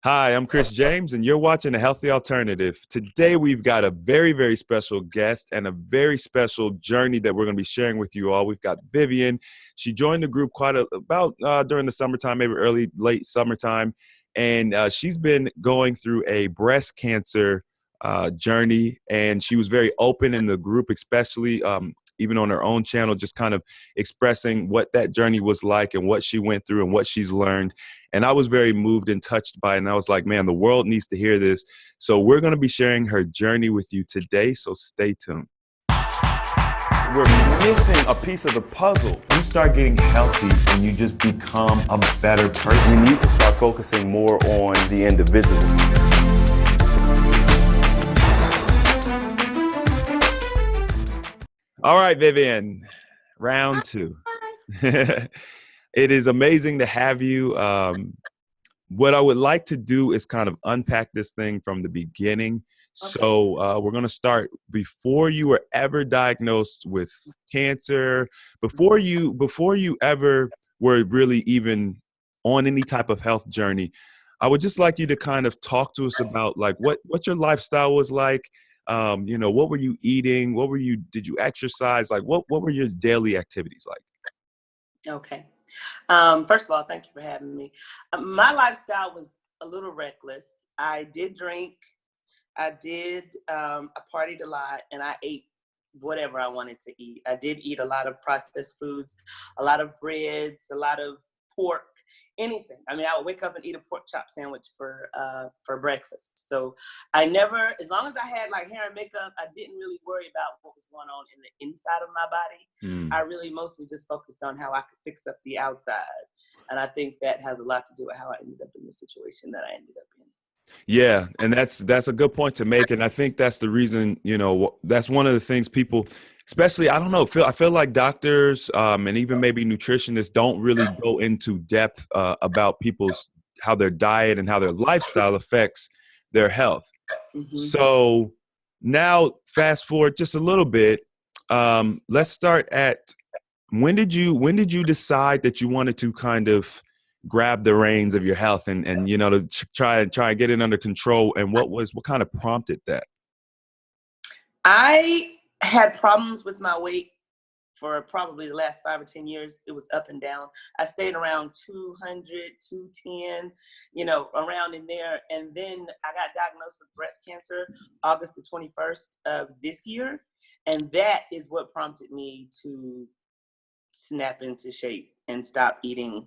Hi, I'm Chris James, and you're watching A Healthy Alternative. Today, we've got a very, very special guest and a very special journey that we're going to be sharing with you all. We've got Vivian. She joined the group about during the summertime, maybe late summertime, and she's been going through a breast cancer journey, and she was very open in the group, especially even on her own channel, just kind of expressing what that journey was like and what she went through and what she's learned. And I was very moved and touched by it. And I was like, man, the world needs to hear this. So we're going to be sharing her journey with you today. So stay tuned. We're missing a piece of the puzzle. You start getting healthy and you just become a better person. We need to start focusing more on the individual. All right, Vivian, round two. It is amazing to have you. What I would like to do is kind of unpack this thing from the beginning. Okay. So we're going to start before you were ever diagnosed with cancer, before you ever were really even on any type of health journey. I would just like you to kind of talk to us about like what your lifestyle was like. What were you eating? Did you exercise? Like what were your daily activities like? Okay. First of all, thank you for having me. My lifestyle was a little reckless. I did drink. I partied a lot, and I ate whatever I wanted to eat. I did eat a lot of processed foods, a lot of breads, a lot of pork, anything. I mean, I would wake up and eat a pork chop sandwich for breakfast. So I never, as long as I had like hair and makeup, I didn't really worry about what was going on in the inside of my body. I really mostly just focused on how I could fix up the outside. And I think that has a lot to do with how I ended up in the situation that I ended up in. Yeah, and that's a good point to make, and I think that's the reason. That's one of the things people, especially I feel like doctors and even maybe nutritionists don't really go into depth about how their diet and how their lifestyle affects their health. Mm-hmm. So now, fast forward just a little bit. Let's start at when did you decide that you wanted to kind of grab the reins of your health and to try and get it under control, and what kind of prompted that? I had problems with my weight for probably the last 5 or 10 years. It was up and down. I stayed around 200, 210, around in there. And then I got diagnosed with breast cancer August the 21st of this year. And that is what prompted me to snap into shape and stop eating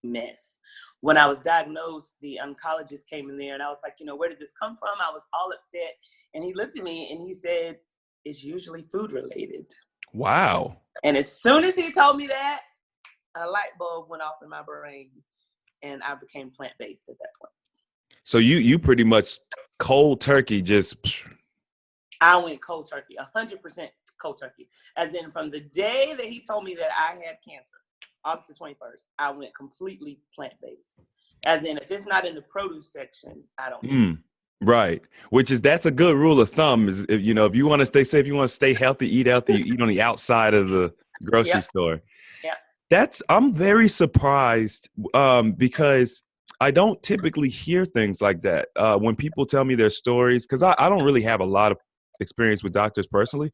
mess. When I was diagnosed, the oncologist came in there and I was like, where did this come from? I was all upset. And he looked at me and he said, it's usually food related. Wow. And as soon as he told me that, a light bulb went off in my brain and I became plant-based at that point. So you pretty much cold turkey just. I went cold turkey, 100% cold turkey. As in from the day that he told me that I had cancer, August the 21st, I went completely plant-based. As in, if it's not in the produce section, I don't eat. Right. That's a good rule of thumb is, if you want to stay healthy, you eat on the outside of the grocery store. Yeah. I'm very surprised because I don't typically hear things like that when people tell me their stories, because I don't really have a lot of experience with doctors personally,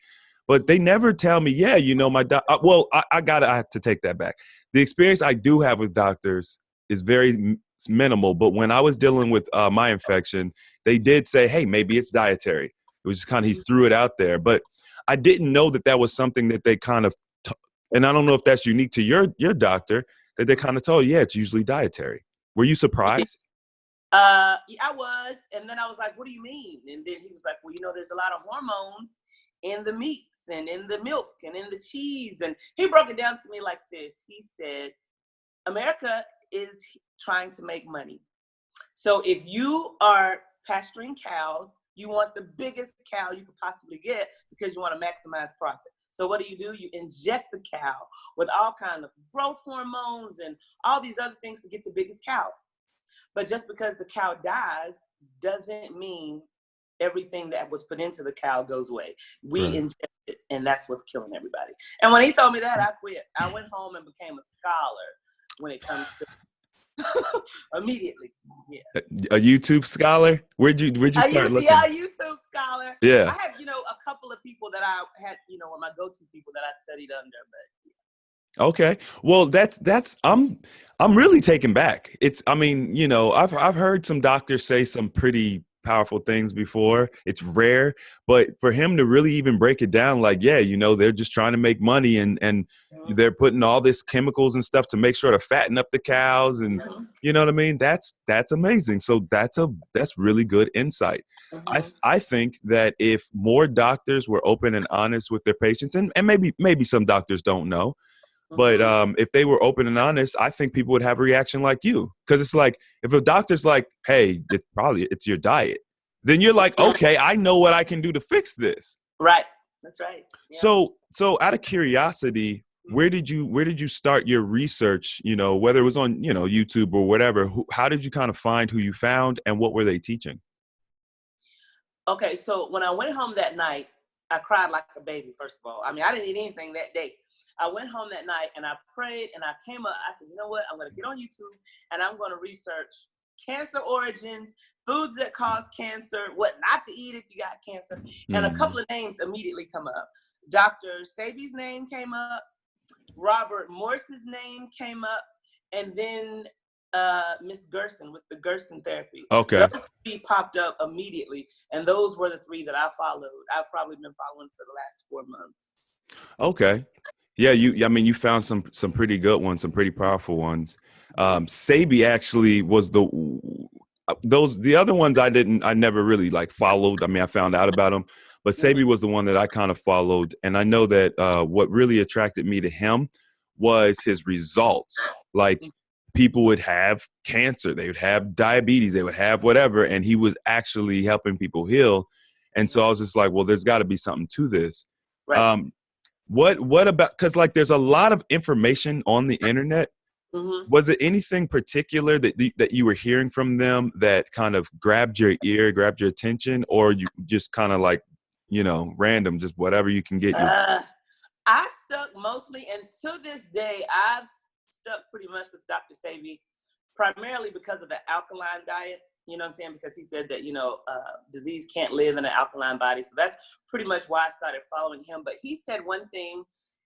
but they never tell me, I have to take that back. The experience I do have with doctors is very minimal, but when I was dealing with my infection, they did say, hey, maybe it's dietary. It was just kind of, he threw it out there, but I didn't know that was something that they kind of, and I don't know if that's unique to your doctor, that they kind of told, it's usually dietary. Were you surprised? I was, and then I was like, what do you mean? And then he was like, well, there's a lot of hormones in the meats and in the milk and in the cheese. And he broke it down to me like this. He said, America is trying to make money. So if you are pasturing cows, you want the biggest cow you could possibly get because you want to maximize profit. So what do? You inject the cow with all kinds of growth hormones and all these other things to get the biggest cow. But just because the cow dies doesn't mean everything that was put into the cow goes away. We inject it, and that's what's killing everybody. And when he told me that, I quit. I went home and became a scholar when it comes to Immediately. Yeah. A YouTube scholar? Where'd you start looking? Yeah, a YouTube scholar. Yeah. I had, a couple of people that I had, were my go-to people that I studied under, but Okay. Well, that's I'm really taken back. I mean, I've heard some doctors say some pretty powerful things before. It's rare, but for him to really even break it down, like, yeah, they're just trying to make money and they're putting all this chemicals and stuff to make sure to fatten up the cows and you know what I mean? That's amazing. So that's really good insight. I think that if more doctors were open and honest with their patients, and maybe some doctors don't know, but if they were open and honest, I think people would have a reaction like you. Because it's like, if a doctor's like, hey, it's your diet, then you're like, okay, I know what I can do to fix this. Right. That's right. Yeah. So out of curiosity, where did you start your research, whether it was on, YouTube or whatever? How did you kind of find who you found and what were they teaching? Okay, so when I went home that night, I cried like a baby, first of all. I mean, I didn't eat anything that day. I went home that night and I prayed and I came up. I said, you know what? I'm going to get on YouTube and I'm going to research cancer origins, foods that cause cancer, what not to eat if you got cancer. And a couple of names immediately come up. Dr. Sebi's name came up. Robert Morse's name came up. And then Miss Gerson with the Gerson therapy. Okay. Those three popped up immediately. And those were the three that I followed. I've probably been following for the last 4 months. Okay. Yeah, you found some pretty good ones, some pretty powerful ones. Sebi actually was the other ones I never really like followed. I mean, I found out about them, but Sebi was the one that I kind of followed. And I know that what really attracted me to him was his results. Like, people would have cancer, they would have diabetes, they would have whatever, and he was actually helping people heal. And so I was just like, well, there's got to be something to this. Right. What about, because like there's a lot of information on the internet. Was it anything particular that you were hearing from them that kind of grabbed your ear, grabbed your attention, or you just kind of like, random, just whatever you can get? I stuck mostly, and to this day, I've stuck pretty much with Dr. Sebi, primarily because of the alkaline diet. You know what I'm saying? Because he said that, disease can't live in an alkaline body. So that's pretty much why I started following him. But he said one thing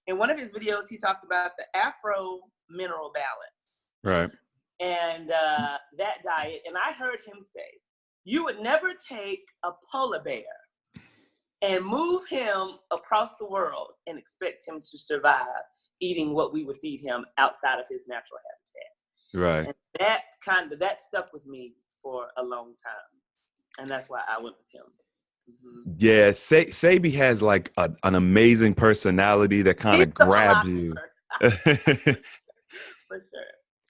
in one of his videos, he talked about the Afro mineral balance. Right. And that diet. And I heard him say, you would never take a polar bear and move him across the world and expect him to survive eating what we would feed him outside of his natural habitat. Right. And that stuck with me for a long time, and that's why I went with him. Yeah, Sebi has like an amazing personality that kind of grabs you. For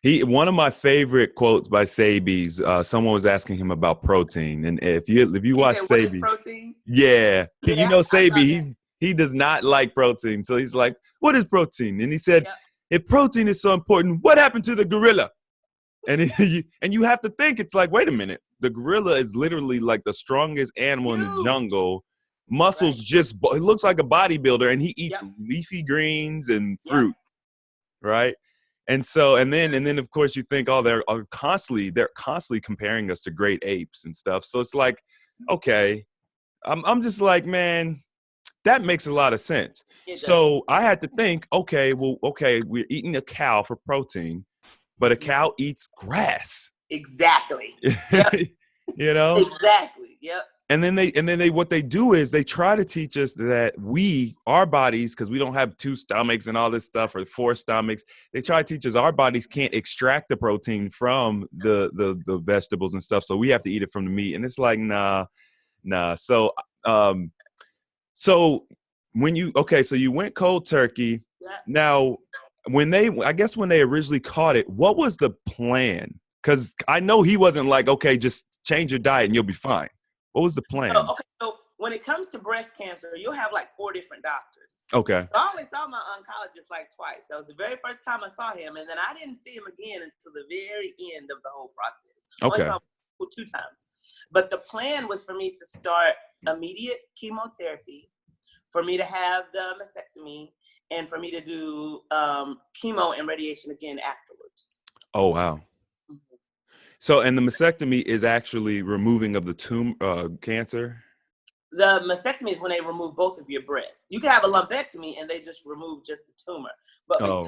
sure. One of my favorite quotes by Sebi's, someone was asking him about protein, and if you watch Sebi, protein? Yeah, Sebi, he does not like protein, so he's like, "What is protein?" And he said, "If protein is so important, what happened to the gorilla?" And you have to think, it's like, wait a minute, the gorilla is literally like the strongest animal in the jungle. Muscles, it looks like a bodybuilder, and he eats leafy greens and fruit, right? And so, and then of course you think, oh, they're constantly comparing us to great apes and stuff. So it's like, okay, I'm just like, man, that makes a lot of sense. So I had to think, okay, we're eating a cow for protein, but a cow eats grass. Exactly. Yep. Exactly. Yep. And then they what they do is they try to teach us that our bodies, because we don't have 2 stomachs and all this stuff, or 4 stomachs, they try to teach us our bodies can't extract the protein from the vegetables and stuff, so we have to eat it from the meat. And it's like, nah. So when you went cold turkey. Now, when they originally caught it, what was the plan? Because I know he wasn't like, okay, just change your diet and you'll be fine. What was the plan? So when it comes to breast cancer, you'll have like 4 different doctors. Okay. So I only saw my oncologist like twice. That was the very first time I saw him, and then I didn't see him again until the very end of the whole process. Okay. I only saw him 2 times. But the plan was for me to start immediate chemotherapy, for me to have the mastectomy, and for me to do chemo and radiation again afterwards. Oh, wow. So, and the mastectomy is actually removing of the tumor, cancer? The mastectomy is when they remove both of your breasts. You can have a lumpectomy and they just remove just the tumor. But Oh,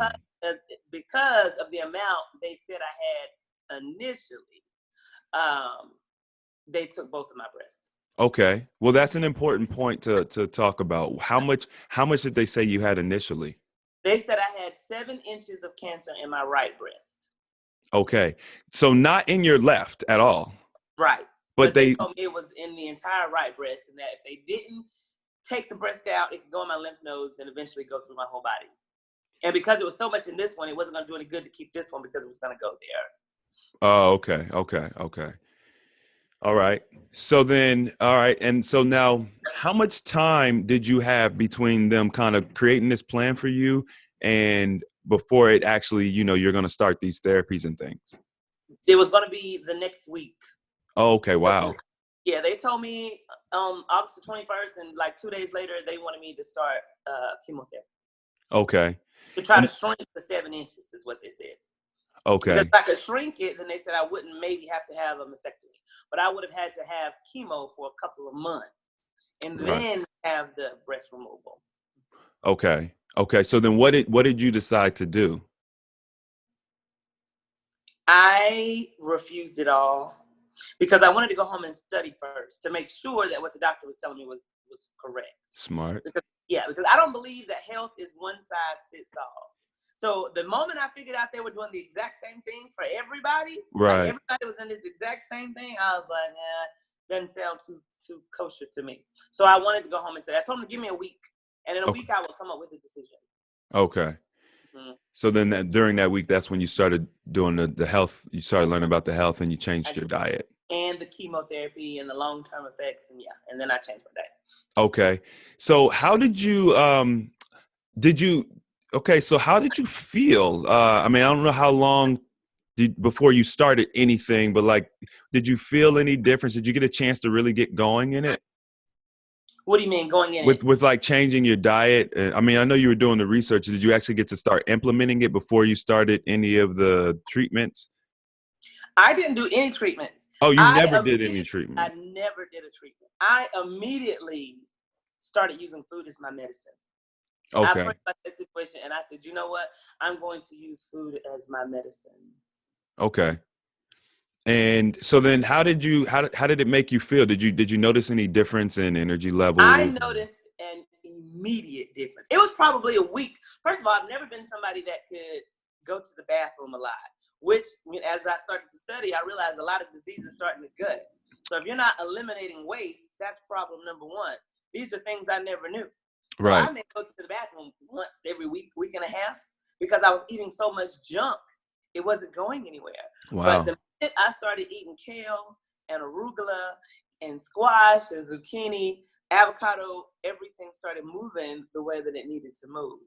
because of the amount they said I had initially, they took both of my breasts. okay. Well, that's an important point to talk about. How much did they say you had initially? They said I had 7 inches of cancer in my right breast. Okay. So not in your left at all. Right. But But they they told me it was in the entire right breast, and that if they didn't take the breast out, it could go in my lymph nodes and eventually go through my whole body. And because it was so much in this one, it wasn't going to do any good to keep this one because it was going to go there. Oh, okay. Okay. Okay. All right. So then, all right. And so now, how much time did you have between them kind of creating this plan for you and before it actually, you're going to start these therapies and things? It was going to be the next week. Oh, okay. Wow. Yeah, they told me August the 21st, and like 2 days later, they wanted me to start chemotherapy Okay. to try to shrink the 7 inches, is what they said. Because Okay. if I could shrink it, then they said I wouldn't maybe have to have a mastectomy, but I would have had to have chemo for a couple of months and Right. then have the breast removal. Okay. Okay. So then what did you decide to do? I refused it all because I wanted to go home and study first to make sure that what the doctor was telling me was correct. Smart. Because I don't believe that health is one size fits all. So the moment I figured out they were doing the exact same thing for everybody, like Right. everybody was in this exact same thing, I was like, nah, doesn't sound too kosher to me. So I wanted to go home and study. I told them to give me a week, and in a Okay. week I would come up with a decision. Okay. Mm-hmm. So then during that week, that's when you started doing the health, you started learning about the health and you changed your diet. And the chemotherapy and the long-term effects, and then I changed my diet. Okay. So how so how did you feel? I mean, I don't know how long before you started anything, but like, did you feel any difference? Did you get a chance to really get going in it? What do you mean going in With it? like changing your diet? I mean, I know you were doing the research. Did you actually get to start implementing it before you started any of the treatments? I didn't do any treatments. Oh, you I never did any treatment. never did a treatment. I immediately started using food as my medicine. I Okay. prayed about that situation and I said, you know what? I'm going to use food as my medicine. Okay. And so then how did it make you feel? Did you notice any difference in energy I levels? noticed an immediate difference. It was probably a week. First of all, I've never been somebody that could go to the bathroom a lot, which as I started to study, I realized a lot of diseases start in the gut. So if you're not eliminating waste, that's problem number one. These are things I never knew. So Right. I may go to the bathroom once every week and a half because I was eating so much junk. It wasn't going anywhere. Wow. But the minute I started eating kale and arugula and squash and zucchini, avocado, everything started moving the way that it needed to move.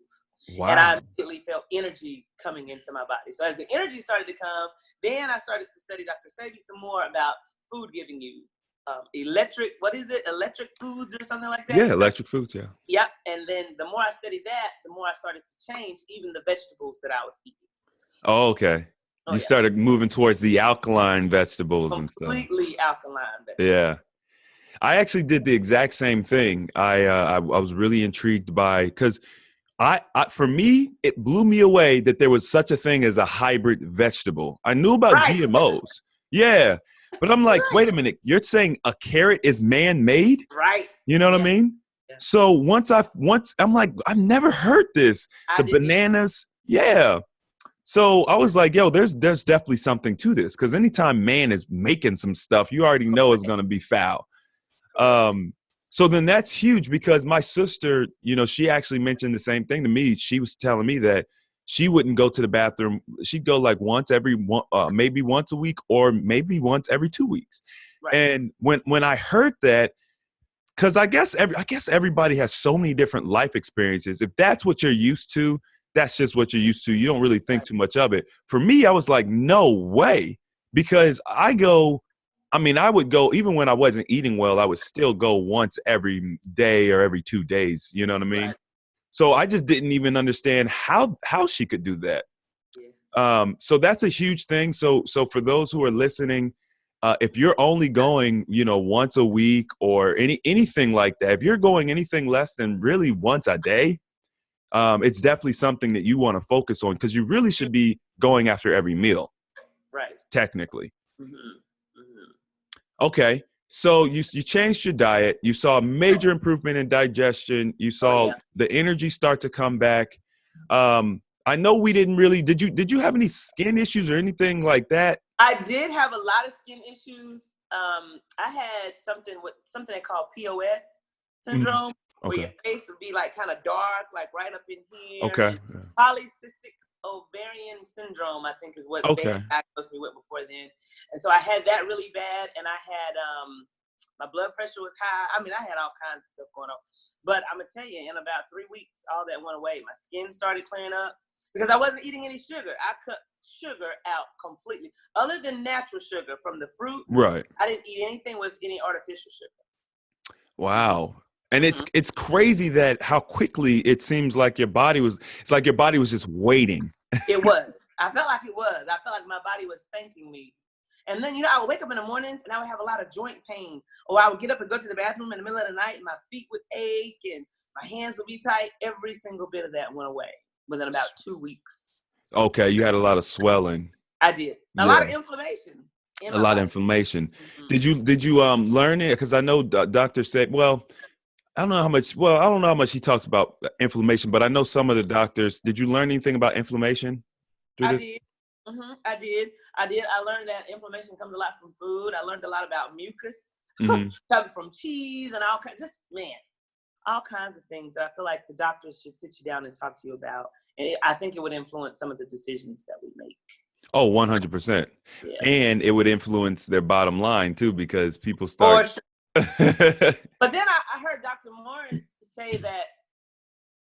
Wow. And I immediately felt energy coming into my body. So as the energy started to come, then I started to study Dr. Sebi some more about food giving you electric foods or something like that? Yeah, electric foods, yeah. Yep. And then the more I studied that, the more I started to change even the vegetables that I was eating. Oh, okay. Oh, You yeah. started moving towards the alkaline vegetables and stuff. Completely alkaline vegetables. Yeah. I actually did the exact same thing. I was really intrigued by because for me, it blew me away that there was such a thing as a hybrid vegetable. I knew about Right. GMOs. Yeah. But I'm like, wait a minute, you're saying a carrot is man-made? Right. You know what I mean? Yeah. So once I'm like, I've never heard this. The bananas, yeah. So I was like, yo, there's definitely something to this because anytime man is making some stuff, you already know it's gonna be foul. So then that's huge because my sister, she actually mentioned the same thing to me. She was telling me that she wouldn't go to the bathroom. She'd go like maybe once a week or maybe once every 2 weeks. Right. And when I heard that, because I guess everybody has so many different life experiences. If that's what you're used to, that's just what you're used to. You don't really think too much of it. For me, I was like, no way, because I would go, even when I wasn't eating well, I would still go once every day or every 2 days. You know what I mean? Right. So I just didn't even understand how she could do that. Yeah. So that's a huge thing. So for those who are listening, if you're only going, once a week or anything like that, if you're going anything less than really once a day, it's definitely something that you want to focus on, because you really should be going after every meal, Right. technically. Mm-hmm. Mm-hmm. Okay. So you changed your diet. You saw a major improvement in digestion. You saw the energy start to come back. I know we didn't really, did you have any skin issues or anything like that? I did have a lot of skin issues. I had something they call POS syndrome, where Okay. your face would be like kind of dark, like right up in here. Okay. And polycystic ovarian syndrome, I think, is what they had diagnosed me with before then. And so I had that really bad, and I had my blood pressure was high. I mean, I had all kinds of stuff going on. But I'm gonna tell you, in about 3 weeks, all that went away. My skin started clearing up because I wasn't eating any sugar. I cut sugar out completely. Other than natural sugar from the fruit, Right. I didn't eat anything with any artificial sugar. Wow. And it's crazy that how quickly it seems like your body was just waiting. It was. I felt like it was. I felt like my body was thanking me. And then, I would wake up in the mornings and I would have a lot of joint pain. Or I would get up and go to the bathroom in the middle of the night and my feet would ache and my hands would be tight. Every single bit of that went away within about 2 weeks. Okay. You had a lot of swelling. I did. A lot of inflammation. A lot of inflammation. Mm-hmm. Did you learn it? Because I know doctor said, well, I don't know how much he talks about inflammation, but I know some of the doctors. Did you learn anything about inflammation through this? Did. Mm-hmm. I did. I learned that inflammation comes a lot from food. I learned a lot about mucus, coming from cheese and all kinds of things that I feel like the doctors should sit you down and talk to you about. And I think it would influence some of the decisions that we make. Oh, 100%. Yeah. And it would influence their bottom line too, because people start. Sure. But then I heard Dr. Morris say that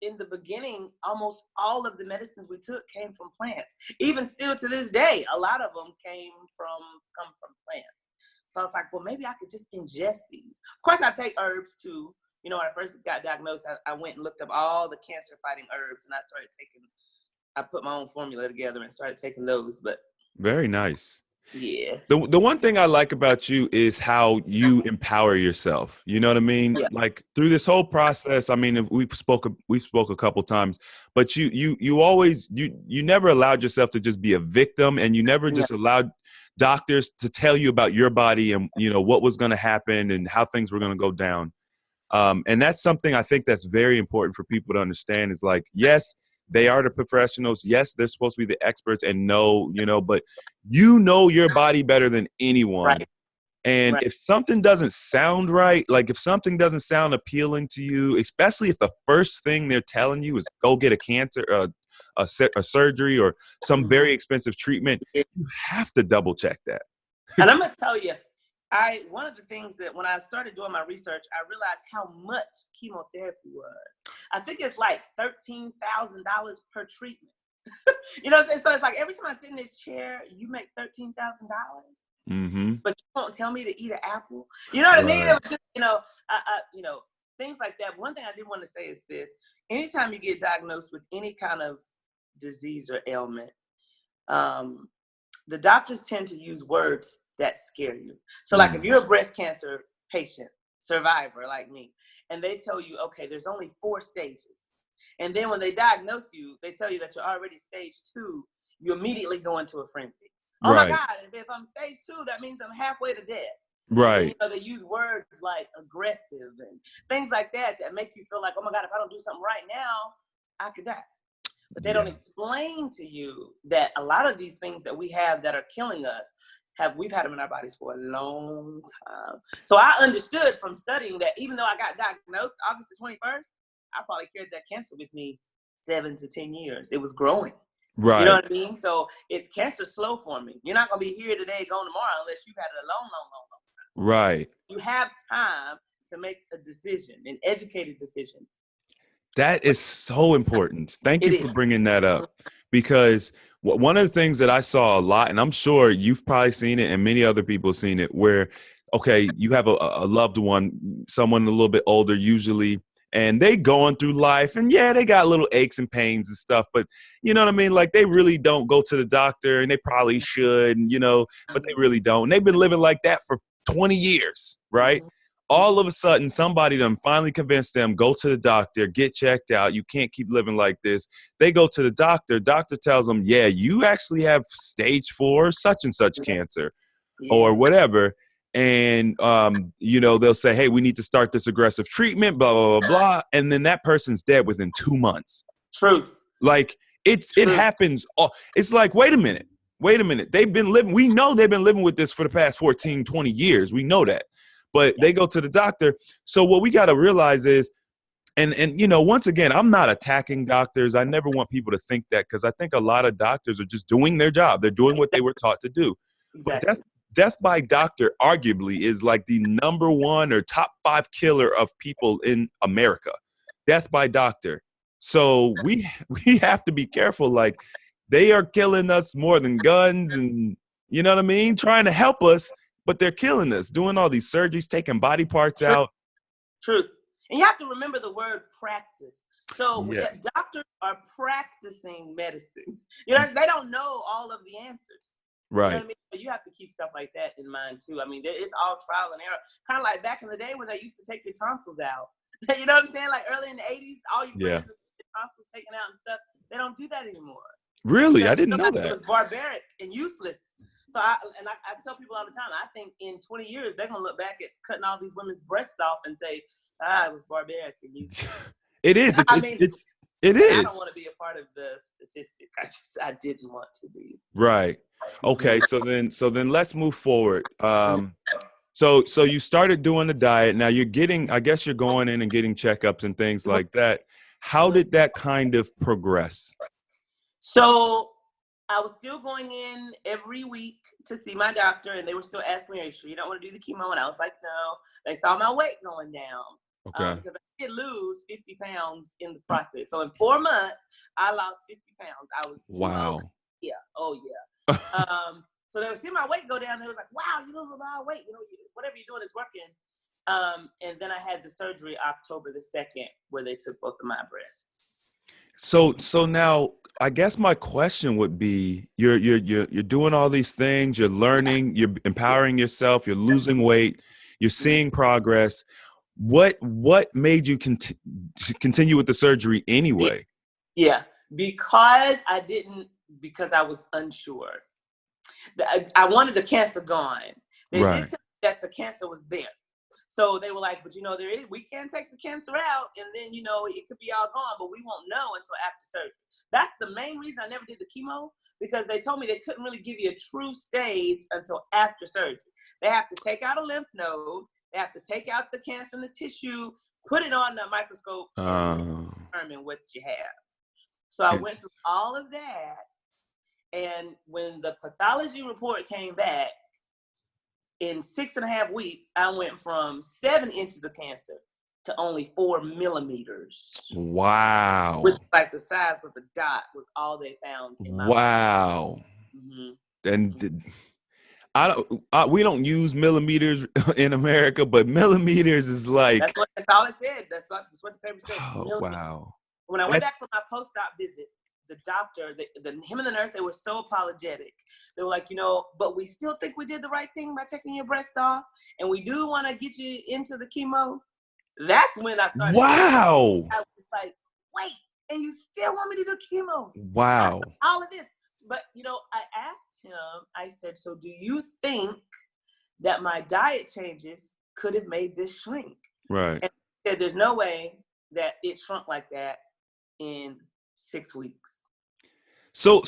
in the beginning, almost all of the medicines we took came from plants. Even still to this day, a lot of them come from plants. So I was like, well, maybe I could just ingest these. Of course, I take herbs too. When I first got diagnosed, I went and looked up all the cancer-fighting herbs, and I put my own formula together and started taking those. But very nice. Yeah. The one thing I like about you is how you empower yourself. You know what I mean? Yeah. Like through this whole process, I mean, we spoke a couple times, but you always, you never allowed yourself to just be a victim, and you never just allowed doctors to tell you about your body and, what was going to happen and how things were going to go down. And that's something I think that's very important for people to understand is like, yes, they are the professionals. Yes, they're supposed to be the experts and but your body better than anyone. Right. And if something doesn't sound right, like if something doesn't sound appealing to you, especially if the first thing they're telling you is go get a cancer, a surgery or some very expensive treatment, you have to double check that. And I'm going to tell you, one of the things that when I started doing my research, I realized how much chemotherapy was. I think it's like $13,000 per treatment. So it's like every time I sit in this chair, you make $13,000. Mm-hmm. But you won't tell me to eat an apple. You know what I mean? It was just, things like that. One thing I did want to say is this. Anytime you get diagnosed with any kind of disease or ailment, the doctors tend to use words that scare you. So like if you're a breast cancer patient, survivor like me, and they tell you, okay, there's only 4 stages. And then when they diagnose you, they tell you that you're already stage 2, you immediately go into a frenzy. Oh my God, if I'm stage 2, that means I'm halfway to death. Right. And, they use words like aggressive and things like that make you feel like, oh my God, if I don't do something right now, I could die. But they don't explain to you that a lot of these things that we have that are killing us, we've had them in our bodies for a long time. So I understood from studying that even though I got diagnosed August the 21st, I probably carried that cancer with me 7 to 10 years. It was growing. Right. You know what I mean? So it's cancer slow forming. You're not going to be here today, gone tomorrow, unless you've had it a long, long, long, long time. Right. You have time to make a decision, an educated decision. That is so important. Thank you for bringing that up, because one of the things that I saw a lot, and I'm sure you've probably seen it and many other people have seen it, where, okay, you have a loved one, someone a little bit older usually, and they going through life, and yeah, they got little aches and pains and stuff, but you know what I mean? Like, they really don't go to the doctor, and they probably should, and, but they really don't. And they've been living like that for 20 years, right? All of a sudden, somebody done finally convinced them, go to the doctor, get checked out. You can't keep living like this. They go to the doctor. Doctor tells them, yeah, you actually have stage 4 such and such cancer or whatever. And, they'll say, hey, we need to start this aggressive treatment, blah, blah, blah, blah. And then that person's dead within 2 months. Truth. Like, it happens. It's like, wait a minute. We know they've been living with this for the past 14, 20 years. We know that. But they go to the doctor. So what we got to realize is, and once again, I'm not attacking doctors. I never want people to think that, because I think a lot of doctors are just doing their job. They're doing what they were taught to do. Exactly. But death by doctor arguably is like the number 1 or top 5 killer of people in America. Death by doctor. So we have to be careful. Like, they are killing us more than guns, and you know what I mean? Trying to help us. But they're killing us, doing all these surgeries, taking body parts out. True. And you have to remember the word practice. So doctors are practicing medicine. They don't know all of the answers. Right. You know what I mean? But you have to keep stuff like that in mind too. I mean, it's all trial and error. Kind of like back in the day when they used to take your tonsils out. You know what I'm saying? Like early in the 80s, all your friends with your tonsils taken out and stuff. They don't do that anymore. Really? I didn't know that. It was barbaric and useless. So I tell people all the time, I think in 20 years, they're going to look back at cutting all these women's breasts off and say, it was barbaric. It is. It is. I don't want to be a part of the statistic. I didn't want to be. Right. Okay. So then let's move forward. So you started doing the diet. Now I guess you're going in and getting checkups and things like that. How did that kind of progress? So I was still going in every week to see my doctor, and they were still asking me, are you sure you don't want to do the chemo? And I was like, no. They saw my weight going down. Okay. Because I did lose 50 pounds in the process. So in 4 months, I lost 50 pounds. I was wow. Yeah. Oh, yeah. So they were seeing my weight go down. They was like, wow, you lose a lot of weight. Whatever you're doing is working. And then I had the surgery October the 2nd, where they took both of my breasts. So now, I guess my question would be, you're doing all these things, you're learning, you're empowering yourself, you're losing weight, you're seeing progress. What made you continue with the surgery anyway? Yeah, because I was unsure. I wanted the cancer gone. They did tell me that the cancer was there. So they were like, but we can't take the cancer out, and then, it could be all gone, but we won't know until after surgery. That's the main reason I never did the chemo, because they told me they couldn't really give you a true stage until after surgery. They have to take out a lymph node, they have to take out the cancer in the tissue, put it on the microscope, and determine what you have. So I went through all of that, and when the pathology report came back, in 6.5 weeks, I went from 7 inches of cancer to only 4 millimeters. Wow. Which, like the size of a dot, was all they found in my wow. And we don't use millimeters in America, but millimeters is like. That's all it said. That's what the paper said. Oh, wow. When I went back for my post-op visit, the doctor, him and the nurse, they were so apologetic. They were like, but we still think we did the right thing by taking your breast off, and we do want to get you into the chemo. That's when I started. Wow. I was like, wait, and you still want me to do chemo? Wow. All of this. But, I asked him, I said, so do you think that my diet changes could have made this shrink? Right. And he said, there's no way that it shrunk like that in 6 weeks. So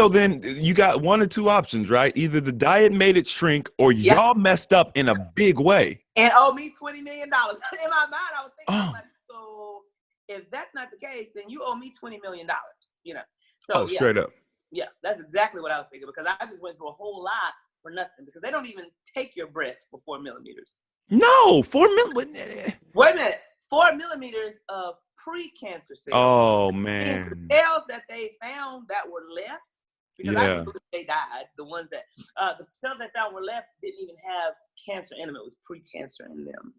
then you got one or two options, right? Either the diet made it shrink, or y'all messed up in a big way. And owe me $20 million. In my mind, I was thinking, so if that's not the case, then you owe me $20 million. So straight up. Yeah, that's exactly what I was thinking, because I just went through a whole lot for nothing, because they don't even take your breast for 4 millimeters. No, 4 millimeters. Wait a minute. 4 millimeters of pre-cancer cells. Oh, man. And the cells that they found that were left, because I believe they died. The ones that, the cells they found were left didn't even have cancer in them. It was pre-cancer in them.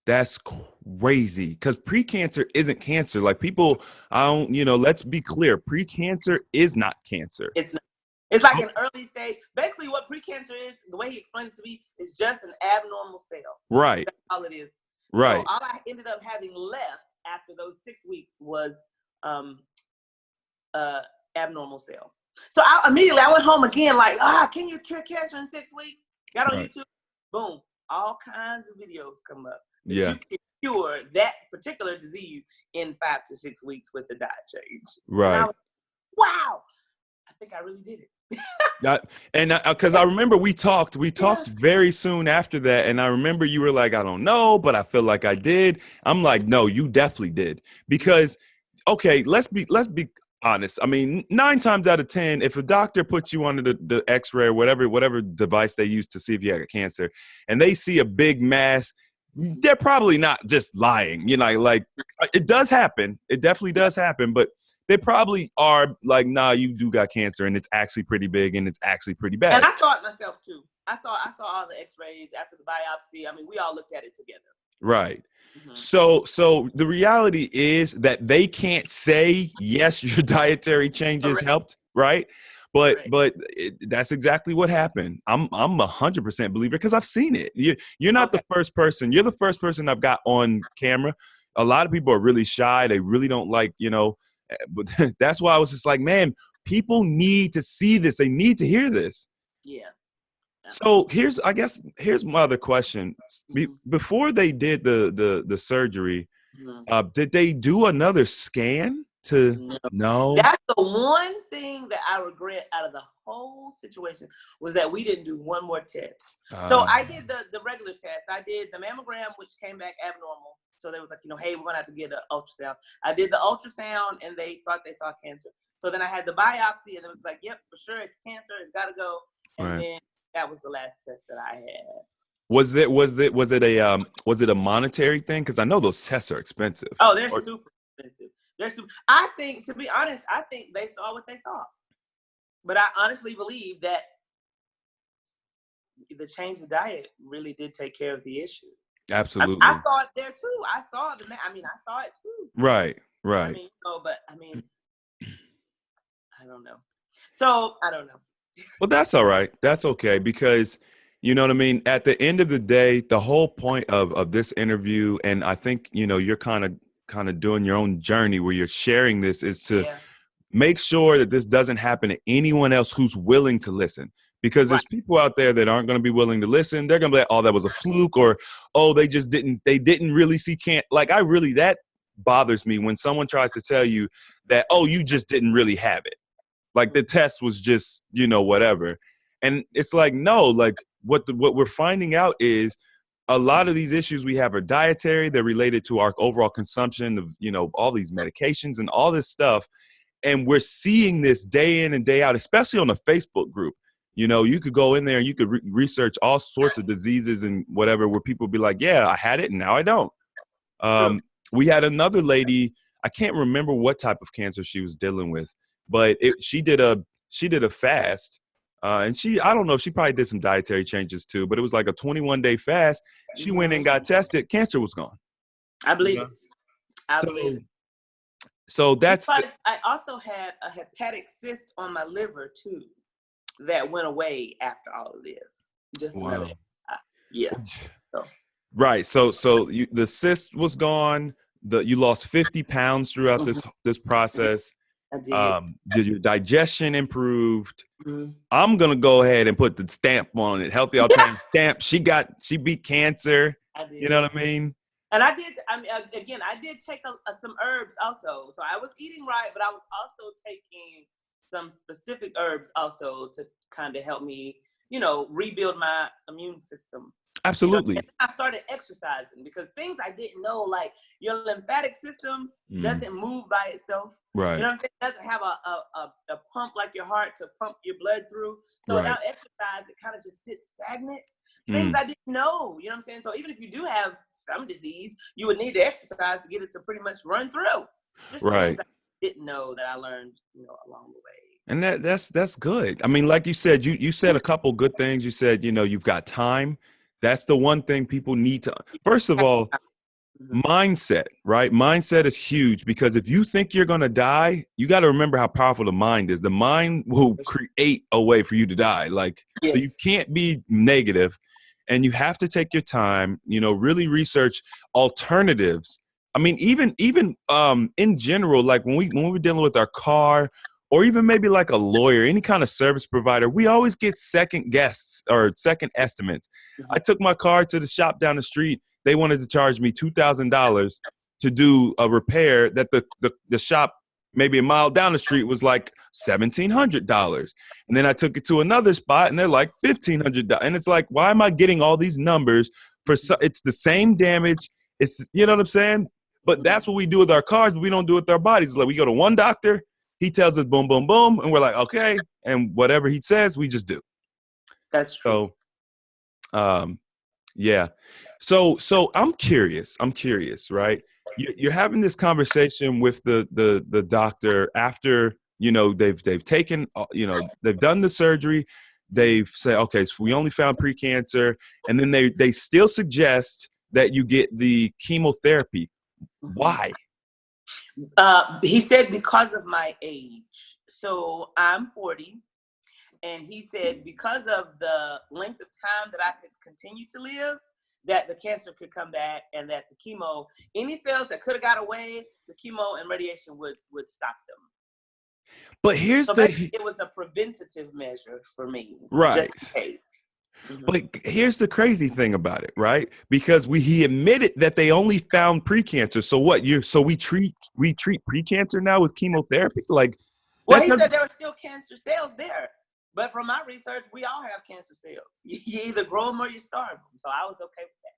That's crazy, because precancer isn't cancer. Like people, I don't, let's be clear. Precancer is not cancer. It's not. It's like an early stage. Basically, what precancer is, the way he explained it to me, is just an abnormal cell. Right. That's all it is. Right. So all I ended up having left after those 6 weeks was abnormal cell. So I went home again, like, can you cure cancer in 6 weeks? Got on YouTube, boom, all kinds of videos come up. Yeah. You can cure that particular disease in 5 to 6 weeks with the diet change. Right. Wow, I think I really did it. Because I remember we talked very soon after that, and I remember you were like, I don't know, but I feel like I did. I'm like, no, you definitely did. Because, okay, let's be honest. I mean, 9 times out of 10, if a doctor puts you under the X-ray or whatever device they use to see if you have cancer, and they see a big mass, they're probably not just lying. Like it does happen. It definitely does happen, but they probably are like, nah, you do got cancer, and it's actually pretty big, and it's actually pretty bad. And I saw it myself too. I saw all the X-rays after the biopsy. I mean, we all looked at it together. Right. Mm-hmm. So the reality is that they can't say, yes, your dietary changes helped, right? But that's exactly what happened. I'm 100% believer because I've seen it. You're not the first person. You're the first person I've got on camera. A lot of people are really shy. They really don't like, but that's why I was just like, man, people need to see this. They need to hear this. Yeah. So here's my other question. Before they did the surgery, did they do another scan to no? That's the one thing that I regret out of the whole situation, was that we didn't do one more test. So I did the regular test. I did the mammogram, which came back abnormal. So they was like, hey, we're gonna have to get an ultrasound. I did the ultrasound, and they thought they saw cancer. So then I had the biopsy, and it was like, yep, for sure, it's cancer. It's got to go. And then that was the last test that I had. Was it a monetary thing? Because I know those tests are expensive. Oh, they're super expensive. I think, to be honest, I think they saw what they saw. But I honestly believe that the change of diet really did take care of the issue. Absolutely. I saw it there too. I saw it too. Right. I mean, I don't know. So I don't know. Well, that's all right. That's okay, because you know what I mean? At the end of the day, the whole point of this interview, and I think, you're kind of doing your own journey where you're sharing this, is to make sure that this doesn't happen to anyone else who's willing to listen. Because there's people out there that aren't going to be willing to listen. They're going to be like, oh, that was a fluke, or, oh, they didn't really see that bothers me when someone tries to tell you that, oh, you just didn't really have it. Like the test was just, whatever. And it's like, no, like what we're finding out is a lot of these issues we have are dietary. They're related to our overall consumption of, all these medications and all this stuff. And we're seeing this day in and day out, especially on the Facebook group. You could go in there and you could research all sorts of diseases and whatever, where people be like, yeah, I had it and now I don't. We had another lady, I can't remember what type of cancer she was dealing with, but she did a fast. And I don't know if she probably did some dietary changes too, but it was like a 21-day fast. She went and got tested. Cancer was gone. I believe it. I believe it. So that's. I also had a hepatic cyst on my liver too, that went away after all of this. Just another. Yeah. So. Right. So the cyst was gone. You lost 50 pounds throughout this process. I did. Did your digestion improved? Mm-hmm. I'm gonna go ahead and put the stamp on it. Healthy alternative stamp. She beat cancer. I did. You know what I mean? And I did. I did take some herbs also. So I was eating right, but I was also taking some specific herbs also to kind of help me, rebuild my immune system. Absolutely. And I started exercising, because things I didn't know, like your lymphatic system doesn't move by itself. Right. You know what I'm saying? It doesn't have a pump like your heart to pump your blood through. So without exercise, it kind of just sits stagnant. Things I didn't know. You know what I'm saying? So even if you do have some disease, you would need to exercise to get it to pretty much run through. Just things I didn't know that I learned, along the way. And that's good. I mean, like you said, you said a couple good things. You said, you've got time. That's the one thing people need to, first of all, mindset, right? Mindset is huge, because if you think you're going to die, you got to remember how powerful the mind is. The mind will create a way for you to die. Like, so you can't be negative, and you have to take your time, really research alternatives. I mean, even in general, like when we're dealing with our car, or even maybe like a lawyer, any kind of service provider, we always get second guesses or second estimates. I took my car to the shop down the street. They wanted to charge me $2,000 to do a repair that the shop maybe a mile down the street was like $1,700. And then I took it to another spot and they're like $1,500. And it's like, why am I getting all these numbers for it's the same damage? It's, you know what I'm saying? But that's what we do with our cars, but we don't do it with our bodies. It's like we go to one doctor, he tells us boom, boom, boom, and we're like, okay. And whatever he says, we just do. That's true. So, yeah. So I'm curious, right? You're having this conversation with the doctor after, they've taken, they've done the surgery. They've said, okay, so we only found precancer. And then they still suggest that you get the chemotherapy. Why? He said because of my age. So I'm 40. And he said because of the length of time that I could continue to live, that the cancer could come back, and that the chemo, any cells that could have got away, the chemo and radiation would stop them. But here's it was a preventative measure for me. Right. Just in case. But here's the crazy thing about it, right? Because he admitted that they only found precancer. So what? So we treat precancer now with chemotherapy? Like, well, he said there were still cancer cells there. But from my research, we all have cancer cells. You either grow them or you starve them. So I was okay with that.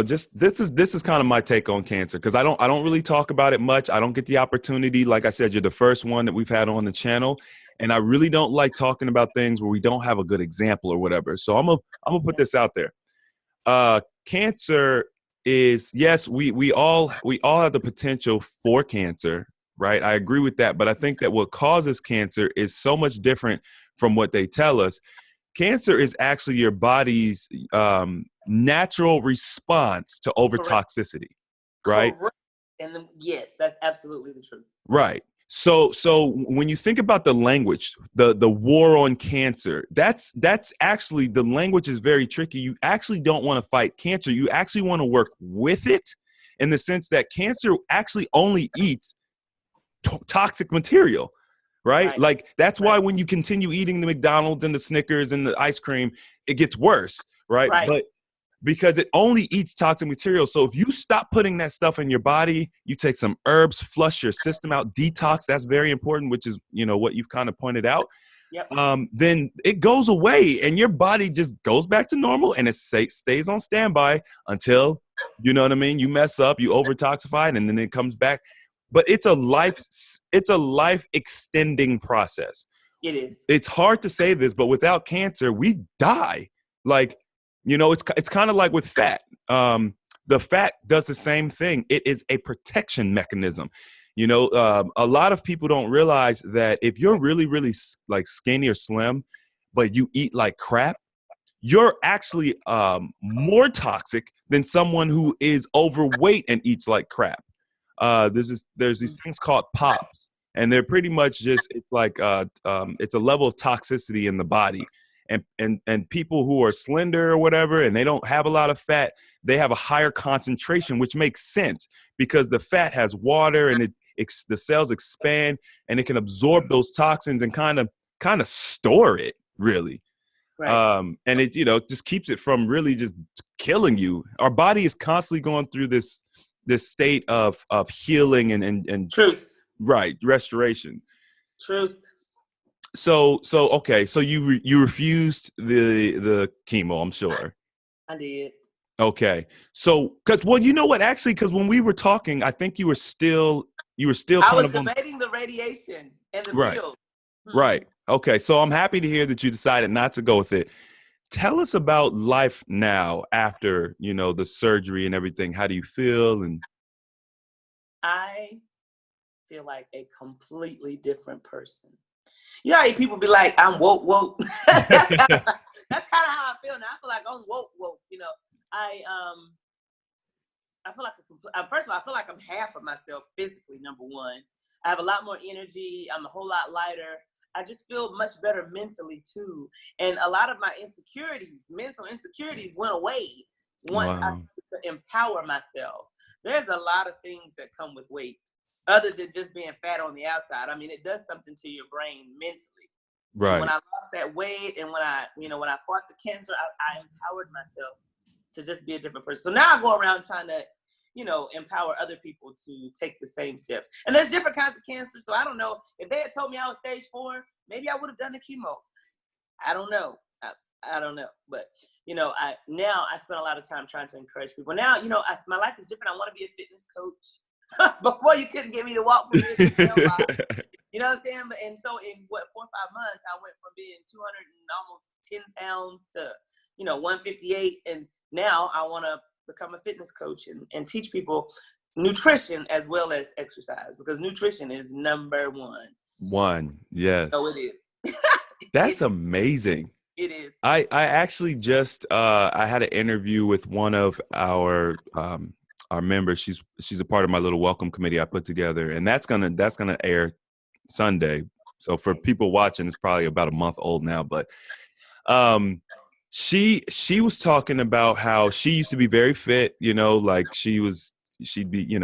Just this is kind of my take on cancer, because I don't really talk about it much. I don't get the opportunity. Like I said, you're the first one that we've had on the channel, and I really don't like talking about things where we don't have a good example or whatever. So I'm gonna put this out there. Cancer is, yes, we all have the potential for cancer, right? I agree with that, but I think that what causes cancer is so much different from what they tell us. Cancer is actually your body's natural response to overtoxicity, right? Correct. And then, yes, that's absolutely the truth. Right. So when you think about the language, the war on cancer, that's actually, the language is very tricky. You actually don't want to fight cancer. You actually want to work with it, in the sense that cancer actually only eats toxic material. Right? Like, that's why when you continue eating the McDonald's and the Snickers and the ice cream, it gets worse, right? But because it only eats toxic material. So if you stop putting that stuff in your body, you take some herbs, flush your system out, detox, that's very important, which is, what you've kind of pointed out. Then it goes away and your body just goes back to normal, and it stays on standby until, you know what I mean, you mess up, you overtoxify, and then it comes back. But it's a life extending process. It is. It's hard to say this, but without cancer, we die. Like, it's kind of like with fat. The fat does the same thing. It is a protection mechanism. A lot of people don't realize that if you're really, really like skinny or slim, but you eat like crap, you're actually more toxic than someone who is overweight and eats like crap. There's these things called POPs, and they're pretty much just, it's like it's a level of toxicity in the body, and people who are slender or whatever, and they don't have a lot of fat, they have a higher concentration, which makes sense because the fat has water, and the cells expand, and it can absorb those toxins and kind of store it, really. And it just keeps it from really just killing you. Our body is constantly going through this state of healing and truth, right, restoration. Truth. So okay, so you refused the chemo, I'm sure. I did. Okay, so because you know what, actually, because when we were talking, I think you were still I was debating the radiation and the field. Right. Okay, so I'm happy to hear that you decided not to go with it. Tell us about life now after, the surgery and everything. How do you feel? And I feel like a completely different person. You know how people be like, I'm woke. That's kind of how I feel now. I feel like I'm woke. I feel like first of all, I feel like I'm half of myself physically. Number one, I have a lot more energy. I'm a whole lot lighter. I just feel much better mentally too. And a lot of my mental insecurities went away once I Wow. started to empower myself. There's a lot of things that come with weight other than just being fat on the outside. I mean, it does something to your brain mentally. And when Right. I lost that weight and when I fought the cancer, I empowered myself to just be a different person. So now I go around trying to, empower other people to take the same steps. And there's different kinds of cancer. So I don't know if they had told me I was stage 4, maybe I would have done the chemo. I don't know. I don't know. But, I spend a lot of time trying to encourage people. Now, my life is different. I want to be a fitness coach. Before you couldn't get me to walk from here to the mailbox. You know what I'm saying? And so in 4 or 5 months, I went from being 200 and almost 10 pounds to, 158. And now I want to become a fitness coach and teach people nutrition as well as exercise, because nutrition is number one. One. Yes. So it is. That's amazing. It is. I actually just I had an interview with one of our members. She's a part of my little welcome committee I put together, and that's gonna air Sunday. So for people watching, it's probably about a month old now. But she was talking about how she used to be very fit. Like she'd be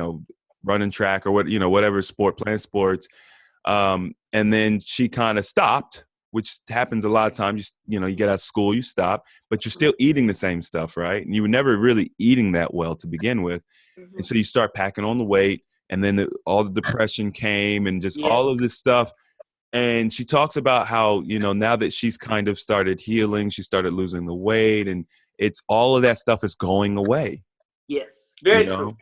running track or whatever sport, playing sports. And then she kind of stopped, which happens a lot of times. You get out of school, you stop, but you're still eating the same stuff, right? And you were never really eating that well to begin with. Mm-hmm. And so you start packing on the weight, and then all the depression came and just all of this stuff. And she talks about how, now that she's kind of started healing, she started losing the weight, and it's all of that stuff is going away. Yes. Very true.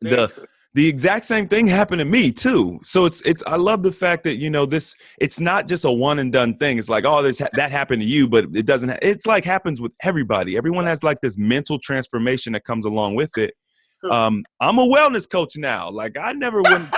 Very true. The exact same thing happened to me too. So it's I love the fact that it's not just a one and done thing. It's like, oh, that happened to you, but it doesn't. It's like happens with everybody. Everyone has like this mental transformation that comes along with it. I'm a wellness coach now. Like I never would.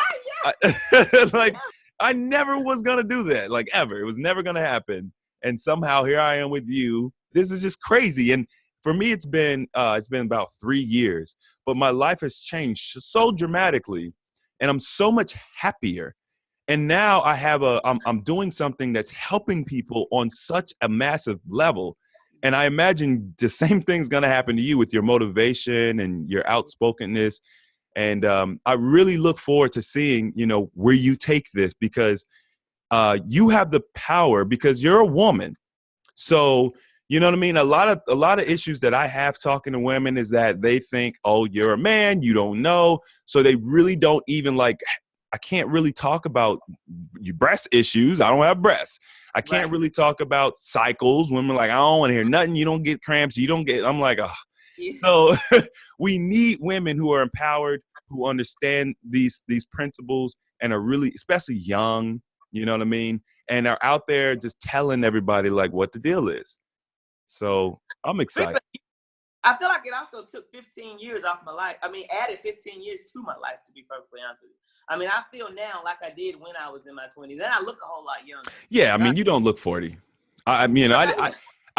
I never was gonna do that. Like ever. It was never gonna happen. And somehow here I am with you. This is just crazy. And for me, it's been about 3 years. But my life has changed so dramatically, and I'm so much happier. And now I'm doing something that's helping people on such a massive level. And I imagine the same thing's going to happen to you with your motivation and your outspokenness. And I really look forward to seeing, where you take this, because you have the power, because you're a woman. So, you know what I mean? A lot of issues that I have talking to women is that they think, oh, you're a man, you don't know. So they really don't even I can't really talk about your breast issues. I don't have breasts. I can't really talk about cycles. Women are like, I don't want to hear nothing. You don't get cramps. You don't get, I'm like, oh. Yes. So we need women who are empowered, who understand these principles and are really, especially young, you know what I mean? And are out there just telling everybody like what the deal is. So I'm excited. I feel like it also took 15 years off my life. I mean, added 15 years to my life, to be perfectly honest with you. I mean, I feel now like I did when I was in my 20s, and I look a whole lot younger. Yeah, I mean, you don't look 40. I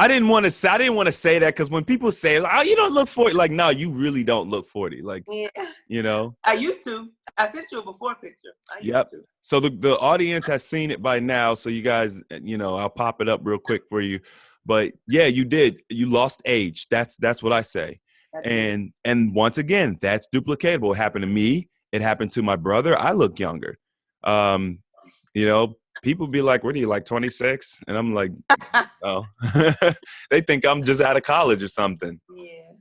didn't want to say that, because when people say, oh, you don't look 40, like, no, you really don't look 40. Like, yeah. I used to. I sent you a before picture. I used to. So the audience has seen it by now. So you guys, I'll pop it up real quick for you. But yeah, you did. You lost age. That's what I say. And once again, that's duplicatable. It happened to me. It happened to my brother. I look younger. People be like, what are you, like 26? And I'm like, oh, they think I'm just out of college or something. Yeah.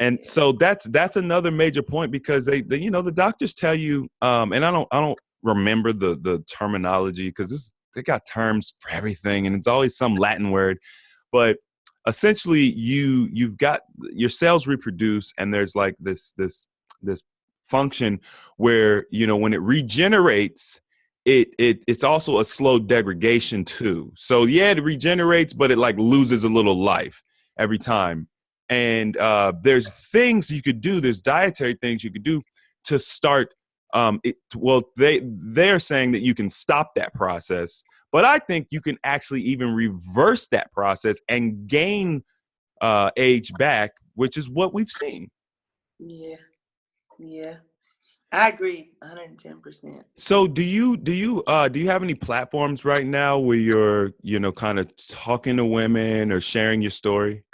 And so that's another major point, because they the doctors tell you, and I don't remember the terminology, because they got terms for everything, and it's always some Latin word. But essentially, you've got your cells reproduce, and there's like this function where when it regenerates, it's also a slow degradation too. So yeah, it regenerates, but it like loses a little life every time. And there's things you could do. There's dietary things you could do to start. They're saying that you can stop that process. But I think you can actually even reverse that process and gain age back which is what we've seen. Yeah. Yeah. I agree 110%. So do you have any platforms right now where you're, kind of talking to women or sharing your story?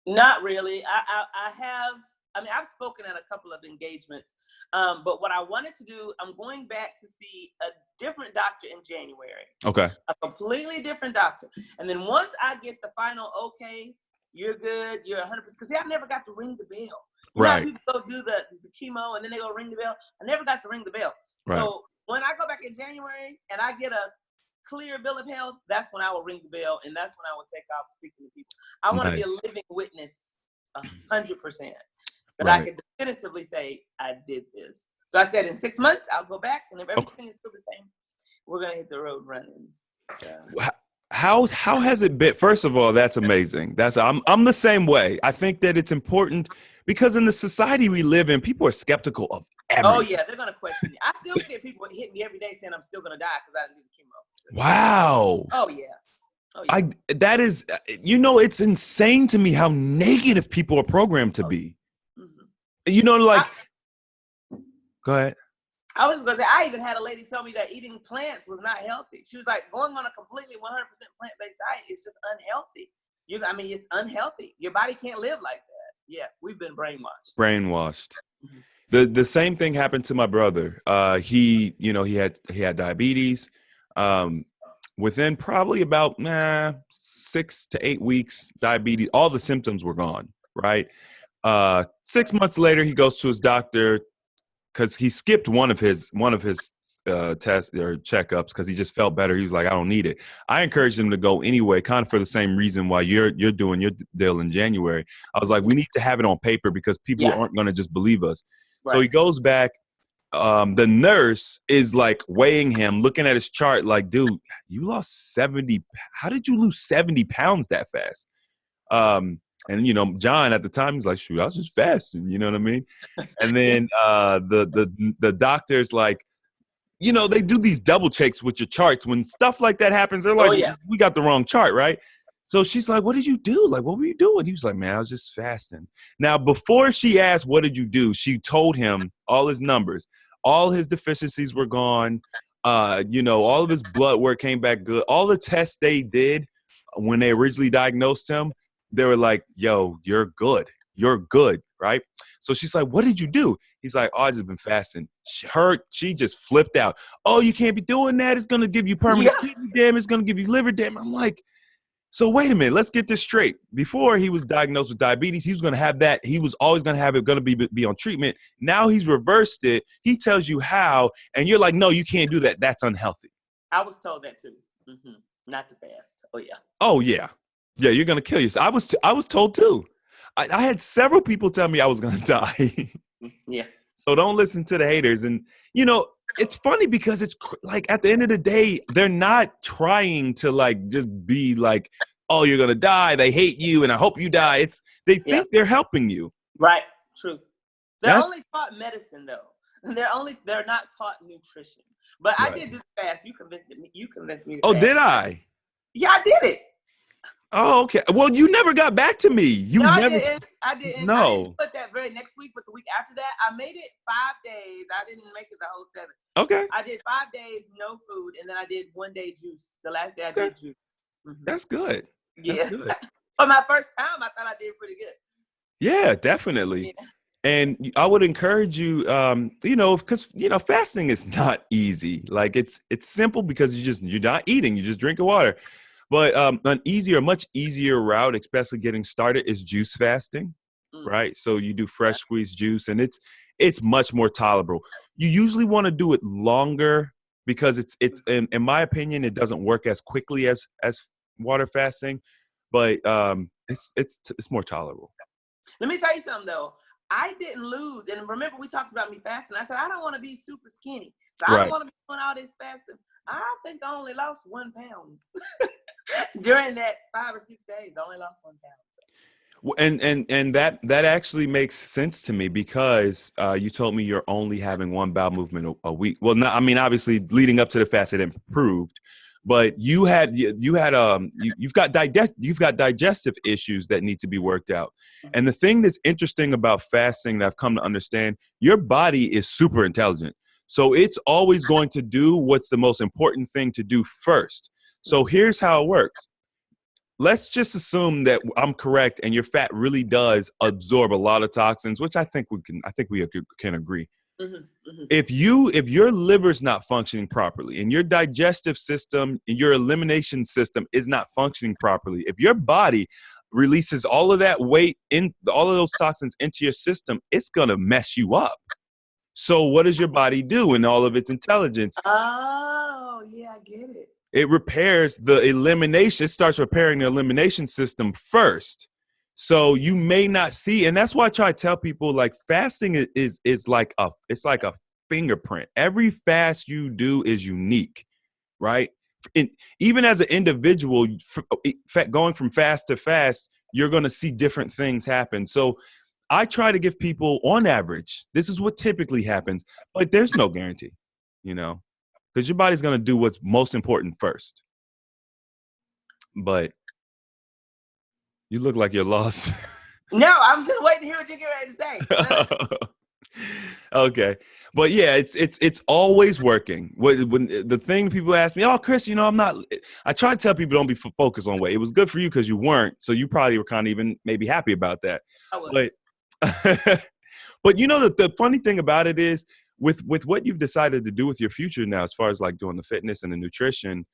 Not really. I have, I mean, I've spoken at a couple of engagements, but what I wanted to do, I'm going back to see a different doctor in January, Okay. a completely different doctor. And then once I get the final, okay, you're good, you're 100%, because I never got to ring the bell. You know how Right. people go do the chemo and then they go ring the bell? I never got to ring the bell. Right. So when I go back in January and I get a clear bill of health, that's when I will ring the bell, and that's when I will take off speaking to people. I want to be a Nice. living witness 100%. That Right. I can definitively say I did this. So I said in 6 months I'll go back, and if everything is still the same, we're gonna hit the road running. So. How has it been? First of all, that's amazing. I'm the same way. I think that it's important because in the society we live in, people are skeptical of everything. Oh yeah, they're gonna question me. I still get people hitting me every day saying I'm still gonna die because I didn't do the chemo. So, Wow. oh yeah. Oh yeah. That is, it's insane to me how negative people are programmed to be. Mm-hmm. Go ahead. I was just gonna say, I even had a lady tell me that eating plants was not healthy. She was like, going on a completely 100% plant-based diet is just unhealthy. It's unhealthy. Your body can't live like that. Yeah, we've been brainwashed. Mm-hmm. The same thing happened to my brother. He had diabetes. Within probably about 6 to 8 weeks, diabetes, all the symptoms were gone. Right. 6 months later, he goes to his doctor because he skipped one of his tests or checkups because he just felt better. He was like, I don't need it. I encouraged him to go anyway, kind of for the same reason why you're doing your deal in January. I was like, we need to have it on paper because people aren't going to just believe us. Right. So he goes back. The nurse is like weighing him, looking at his chart like, dude, you lost 70. How did you lose 70 pounds that fast? And John at the time, he's like, shoot, I was just fasting. You know what I mean? And then the doctor's like, they do these double checks with your charts. When stuff like that happens, they're like, we got the wrong chart, right? So she's like, what did you do? Like, what were you doing? He was like, man, I was just fasting. Now, before she asked, what did you do? She told him all his numbers. All his deficiencies were gone. All of his blood work came back good. All the tests they did when they originally diagnosed him, they were like, yo, you're good. You're good, right? So she's like, what did you do? He's like, oh, I just been fasting. She just flipped out. Oh, you can't be doing that. It's going to give you permanent kidney damage. It's going to give you liver damage. I'm like, so wait a minute. Let's get this straight. Before he was diagnosed with diabetes, he was going to have that. He was always going to have it, going to be on treatment. Now he's reversed it. He tells you how, and you're like, no, you can't do that. That's unhealthy. I was told that too. Mm-hmm. Not to fast. Oh, yeah. Oh, yeah. Yeah, you're going to kill yourself. I was told too. I had several people tell me I was going to die. Yeah. So don't listen to the haters. And, it's funny because it's like at the end of the day, they're not trying to like just be like, oh, you're going to die. They hate you and I hope you die. They think they're helping you. Right. True. They're only taught medicine though. They're not taught nutrition. But I did do the fast. You convinced me to Oh, fast. did I? Yeah, I did it. Oh, okay. Well, you never got back to me. I didn't. No. I didn't put that very next week, but the week after that, I made it 5 days. I didn't make it the whole 7. Okay. I did 5 days, no food, and then I did 1 day juice. The last day I did juice. Mm-hmm. That's good. That's good. For my first time, I thought I did pretty good. Yeah, definitely. Yeah. And I would encourage you, because, fasting is not easy. Like it's simple because you're not eating, you're just drinking water. But much easier route, especially getting started, is juice fasting, right? So you do fresh squeezed juice, and it's much more tolerable. You usually want to do it longer because it's in my opinion, it doesn't work as quickly as water fasting, but it's more tolerable. Let me tell you something though. I didn't lose, and remember we talked about me fasting. I said I don't want to be super skinny, so I don't want to be doing all this fasting. I think I only lost 1 pound. During that 5 or 6 days, I only lost 1 pound. And that actually makes sense to me because you told me you're only having 1 bowel movement a week. Well, no, I mean, obviously leading up to the fast, it improved. but you've got digestive issues that need to be worked out. And the thing that's interesting about fasting that I've come to understand, your body is super intelligent. So it's always going to do what's the most important thing to do first. So here's how it works. Let's just assume that I'm correct and your fat really does absorb a lot of toxins, which I think we can agree. Mm-hmm, mm-hmm. If your liver's not functioning properly and your digestive system and your elimination system is not functioning properly, if your body releases all of that weight in all of those toxins into your system, it's going to mess you up. So what does your body do in all of its intelligence? Oh, yeah, I get it. It repairs the elimination. It starts repairing the elimination system first. So you may not see, and that's why I try to tell people, like, fasting is like a fingerprint. Every fast you do is unique, right? Even as an individual, going from fast to fast, you're going to see different things happen. So I try to give people, on average, this is what typically happens, but there's no guarantee, because your body's going to do what's most important first. But you look like you're lost. No, I'm just waiting to hear what you're getting ready to say. Okay. But yeah, it's always working. When the thing people ask me, oh, Chris, I try to tell people don't be focused on weight. It was good for you because you weren't. So you probably were kind of even maybe happy about that. I was. But the funny thing about it is with what you've decided to do with your future now, as far as like doing the fitness and the nutrition,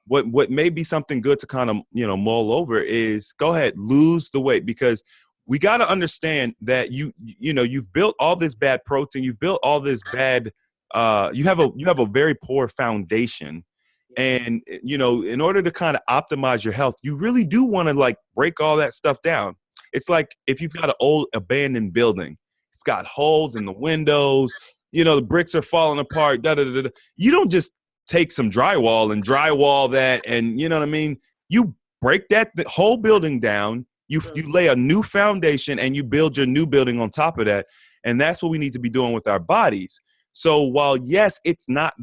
what may be something good to kind of, mull over is go ahead, lose the weight, because we got to understand that you've built all this bad protein, you've built all this bad, you have a very poor foundation. And, in order to kind of optimize your health, you really do want to like break all that stuff down. It's like if you've got an old abandoned building, it's got holes in the windows, the bricks are falling apart, You don't just take some drywall and drywall that, and you know what I mean? You break the whole building down, you lay a new foundation, and you build your new building on top of that. And that's what we need to be doing with our bodies. So while, yes, it's not,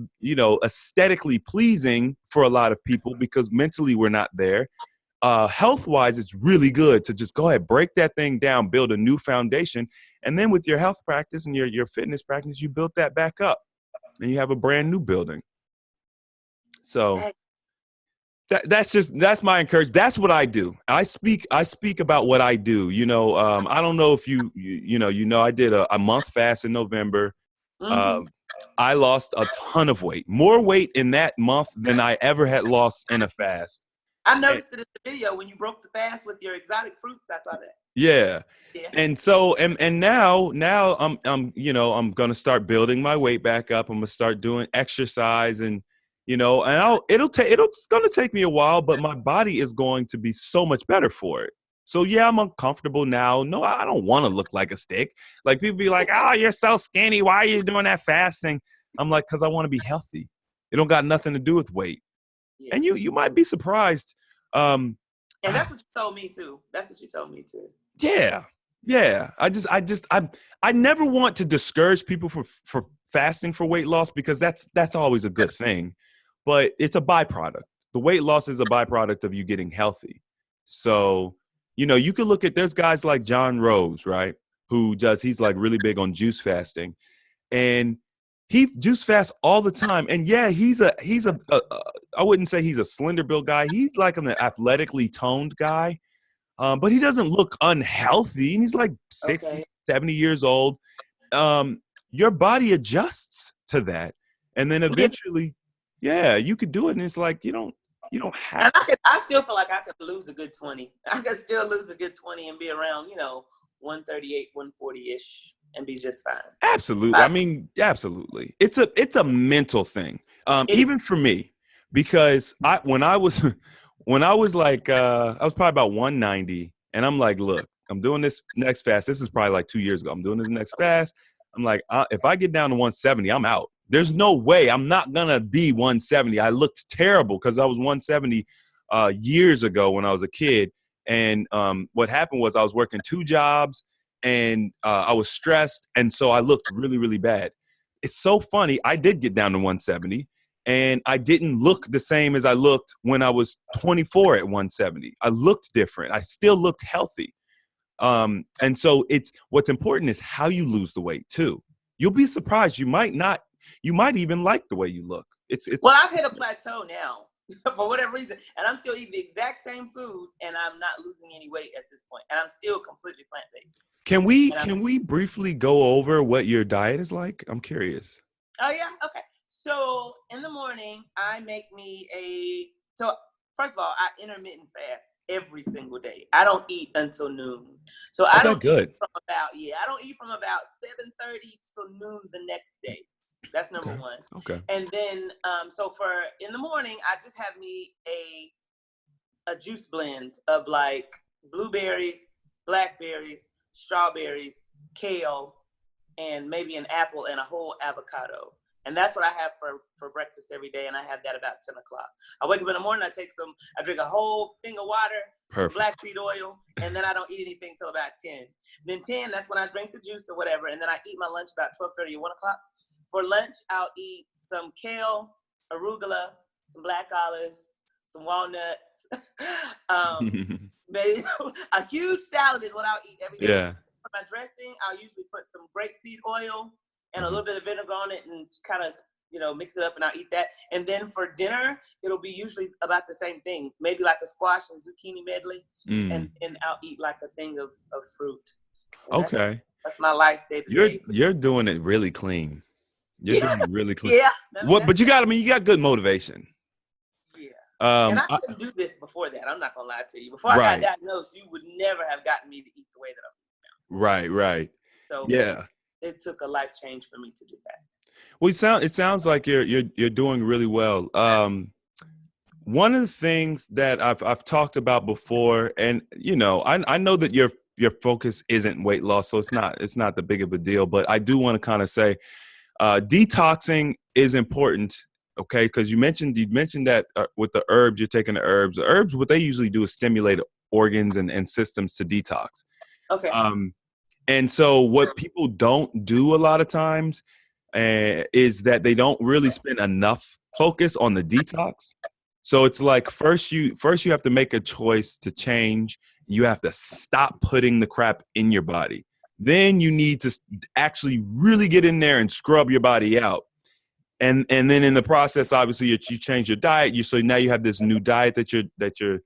aesthetically pleasing for a lot of people because mentally we're not there, health-wise, it's really good to just go ahead, break that thing down, build a new foundation. And then with your health practice and your fitness practice, you build that back up and you have a brand new building. So that's my encouragement. That's what I do. I speak about what I do. I don't know if I did a month fast in November. Mm-hmm. I lost a ton of weight, more weight in that month than I ever had lost in a fast. I noticed it in the video when you broke the fast with your exotic fruits. I saw that. Yeah. And so, and now I'm going to start building my weight back up. I'm going to start doing exercise and, it's going to take me a while, but my body is going to be so much better for it. So yeah, I'm uncomfortable now. No, I don't want to look like a stick. Like people be like, oh, you're so skinny. Why are you doing that fasting? I'm like, cause I want to be healthy. It don't got nothing to do with weight. Yeah. And you might be surprised. And that's what you told me too. That's what you told me too. Yeah. Yeah. I never want to discourage people for fasting for weight loss because that's always a good thing, but it's a byproduct. The weight loss is a byproduct of you getting healthy. So, you could look at, there's guys like John Rose, right? He's like really big on juice fasting, and he juice fasts all the time. And yeah, he's a I wouldn't say he's a slender built guy. He's like an athletically toned guy. But he doesn't look unhealthy. And he's like 60, 70 years old. Your body adjusts to that. And then eventually, you could do it. And it's like, you don't have to. I still feel like I could lose a good 20. I could still lose a good 20 and be around, 138, 140-ish and be just fine. Absolutely. I mean, absolutely. It's a mental thing. Even for me, because when I was like, I was probably about 190, and I'm like, look, I'm doing this next fast. This is probably like 2 years ago. I'm doing this next fast. I'm like, if I get down to 170, I'm out. There's no way I'm not going to be 170. I looked terrible because I was 170 years ago when I was a kid. And what happened was I was working 2 jobs and I was stressed. And so I looked really, really bad. It's so funny. I did get down to 170. And I didn't look the same as I looked when I was 24 at 170. I looked different. I still looked healthy. And so what's important is how you lose the weight too. You'll be surprised. You might even like the way you look. Well, I've hit a plateau now for whatever reason, and I'm still eating the exact same food, and I'm not losing any weight at this point, and I'm still completely plant-based. Can we briefly go over what your diet is like? I'm curious. Oh yeah, okay. So in the morning, I make me so first of all, I intermittent fast every single day. I don't eat until noon. So I don't eat from about 7:30 till noon the next day. That's number one. Okay. And then so for in the morning, I just have me a juice blend of like blueberries, blackberries, strawberries, kale, and maybe an apple and a whole avocado. And that's what I have for breakfast every day. And I have that about 10 o'clock. I wake up in the morning, I drink a whole thing of water, black seed oil, and then I don't eat anything till about 10. Then 10, that's when I drink the juice or whatever. And then I eat my lunch about 12:30 or 1 o'clock. For lunch, I'll eat some kale, arugula, some black olives, some walnuts. Maybe a huge salad is what I'll eat every day. Yeah. For my dressing, I'll usually put some grapeseed oil and a little bit of vinegar on it and kind of, mix it up, and I'll eat that. And then for dinner, it'll be usually about the same thing, maybe like a squash and zucchini medley, and I'll eat like a thing of fruit. And okay. That's my life day to day. You're doing it really clean. You're doing it really clean. Yeah. But you got good motivation. Yeah. And I couldn't do this before that. I'm not gonna lie to you. Before I got diagnosed, you would never have gotten me to eat the way that I'm eating now. Right. So yeah. It took a life change for me to do that. Well, it sounds like you're doing really well. One of the things that I've talked about before, and I know that your focus isn't weight loss, so it's not the big of a deal. But I do want to kind of say, detoxing is important. Okay, because you mentioned that with the herbs, you're taking the herbs. The herbs, what they usually do is stimulate organs and systems to detox. Okay. And so what people don't do a lot of times is that they don't really spend enough focus on the detox. So it's like first you have to make a choice to change. You have to stop putting the crap in your body. Then you need to actually really get in there and scrub your body out. And then in the process, obviously, you change your diet. So now you have this new diet that you're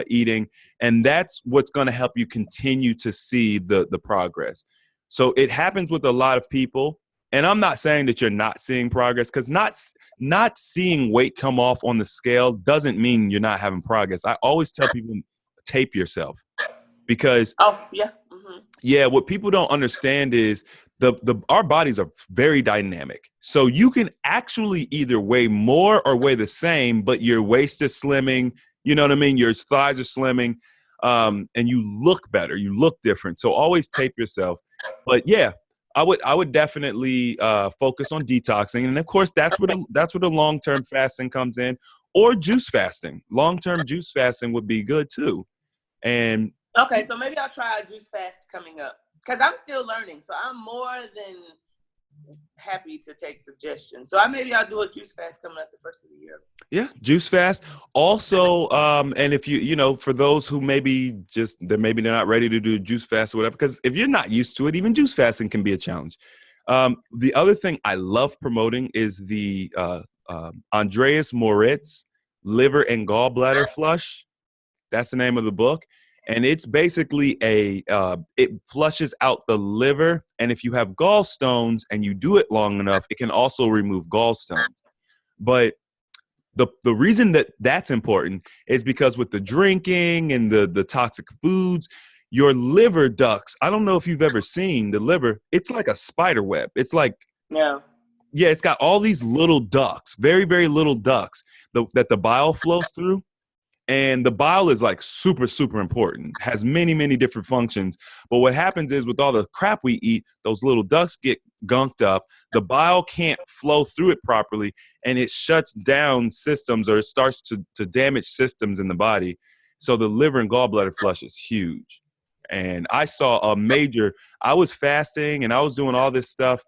eating, and that's what's going to help you continue to see the progress. So it happens with a lot of people, and I'm not saying that you're not seeing progress, because not seeing weight come off on the scale doesn't mean you're not having progress. I always tell people, tape yourself, because what people don't understand is our bodies are very dynamic. So you can actually either weigh more or weigh the same, but your waist is slimming, you know what I mean? Your thighs are slimming, and you look better, you look different. So always tape yourself. But yeah, I would definitely focus on detoxing. And of course, that's where the long-term fasting comes in, or juice fasting. Long-term juice fasting would be good too. And okay, so maybe I'll try a juice fast coming up, because I'm still learning. So I'm more than happy to take suggestions. So maybe I'll do a juice fast coming up the first of the year. Yeah, juice fast. Also, and if for those who maybe they're not ready to do a juice fast or whatever, because if you're not used to it, even juice fasting can be a challenge. The other thing I love promoting is the Andreas Moritz liver and gallbladder flush. That's the name of the book. And it's basically it flushes out the liver. And if you have gallstones and you do it long enough, it can also remove gallstones. But the reason that's important is because with the drinking and the toxic foods, your liver ducts, I don't know if you've ever seen the liver, it's like a spider web. It's like, yeah, it's got all these little ducts, very, very little ducts that the bile flows through. And the bile is like super, super important, has many, many different functions. But what happens is with all the crap we eat, those little ducts get gunked up. The bile can't flow through it properly, and it shuts down systems, or it starts to damage systems in the body. So the liver and gallbladder flush is huge. And I saw I was fasting and I was doing all this stuff.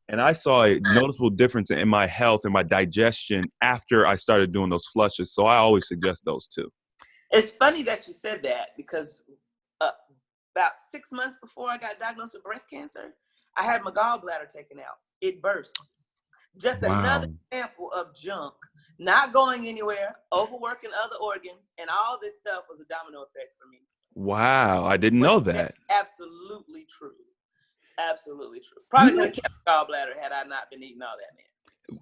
And I saw a noticeable difference in my health and my digestion after I started doing those flushes. So I always suggest those too. It's funny that you said that because about 6 months before I got diagnosed with breast cancer, I had my gallbladder taken out. It burst. Just another example of junk, not going anywhere, overworking other organs, and all this stuff was a domino effect for me. Wow, I didn't know that. Absolutely true. Absolutely true. Probably could have kept gallbladder had I not been eating all that, man.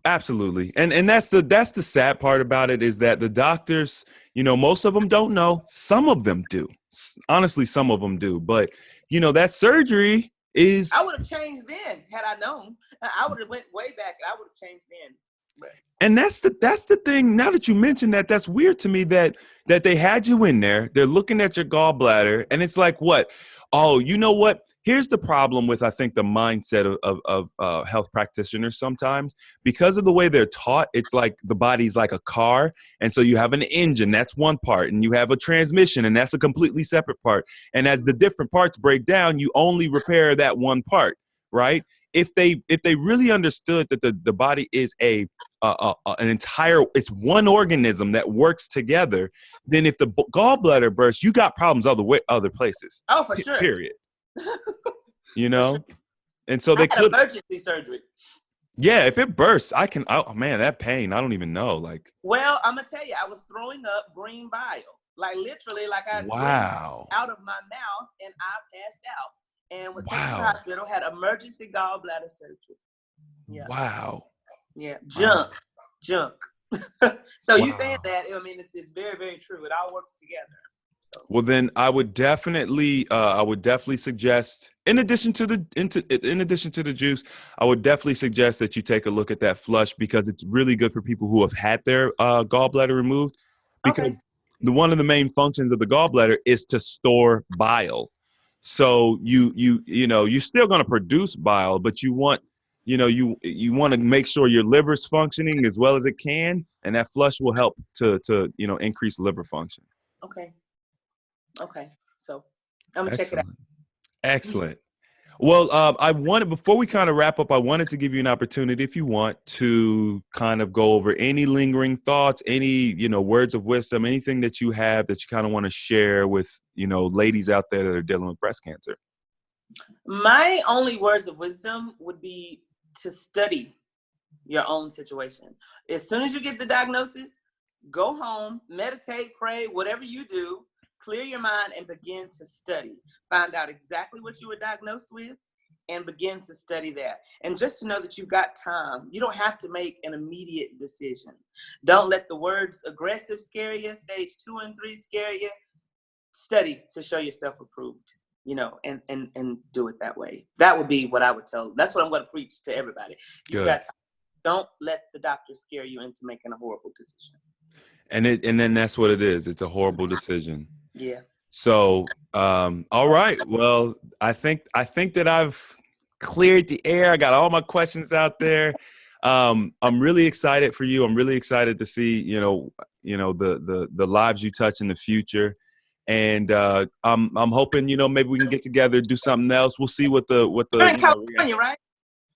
Absolutely. And that's the sad part about it, is that the doctors, most of them don't know. Some of them do. Honestly, some of them do. But, that surgery is... I would have changed then had I known. I would have went way back. I would have changed then. But. And that's the thing. Now that you mentioned that, that's weird to me that they had you in there. They're looking at your gallbladder, and it's like, what? Oh, you know what? Here's the problem with, I think, the mindset of health practitioners sometimes. Because of the way they're taught, it's like the body's like a car. And so you have an engine, that's one part, and you have a transmission, and that's a completely separate part. And as the different parts break down, you only repair that one part, right? If they really understood that the body is an entire, it's one organism that works together, then if the gallbladder bursts, you got problems other places. Oh, for sure. Period. And so they could emergency surgery. Yeah, if it bursts, oh man, that pain, I don't even know. Like, well, I'm gonna tell you, I was throwing up green bile, like literally, like I out of my mouth, and I passed out and was taken to the hospital. Had emergency gallbladder surgery. Yeah. Wow. Yeah, junk. So you saying that? I mean, it's very, very true. It all works together. So. Well, then I would definitely suggest, in addition to the juice, I would definitely suggest that you take a look at that flush, because it's really good for people who have had their gallbladder removed, because one of the main functions of the gallbladder is to store bile. So you're still going to produce bile, but you want to make sure your liver's functioning as well as it can, and that flush will help to increase liver function. Okay, so I'm gonna check it out. Excellent. Well, before we kind of wrap up, I wanted to give you an opportunity, if you want, to kind of go over any lingering thoughts, any, words of wisdom, anything that you have that you kind of want to share with, ladies out there that are dealing with breast cancer. My only words of wisdom would be to study your own situation. As soon as you get the diagnosis, go home, meditate, pray, whatever you do. Clear your mind and begin to study. Find out exactly what you were diagnosed with and begin to study that. And just to know that you've got time. You don't have to make an immediate decision. Don't let the words aggressive scare you, stage 2 and 3 scare you. Study to show yourself approved, and do it that way. That would be what I would tell. That's what I'm going to preach to everybody. You've got time. Don't let the doctor scare you into making a horrible decision. And then that's what it is. It's a horrible decision. Yeah. So, all right. Well, I think that I've cleared the air. I got all my questions out there. I'm really excited for you. I'm really excited to see, the lives you touch in the future. And I'm hoping, maybe we can get together, do something else. We'll see what the You're in California, right?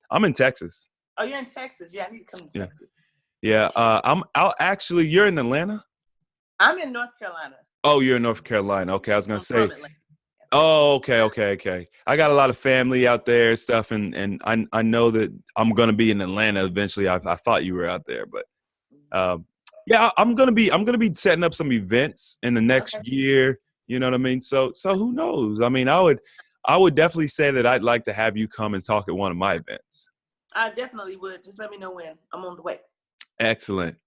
I'm in Texas. Oh, you're in Texas. Yeah, I need to come to Texas. Yeah. You're in Atlanta? I'm in North Carolina. Oh, you're in North Carolina. Okay, I was gonna say. Oh, okay. I got a lot of family out there and stuff, and I know that I'm gonna be in Atlanta eventually. I thought you were out there, but yeah, I'm gonna be setting up some events in the next year. You know what I mean? So who knows? I mean, I would definitely say that I'd like to have you come and talk at one of my events. I definitely would. Just let me know when. I'm on the way. Excellent.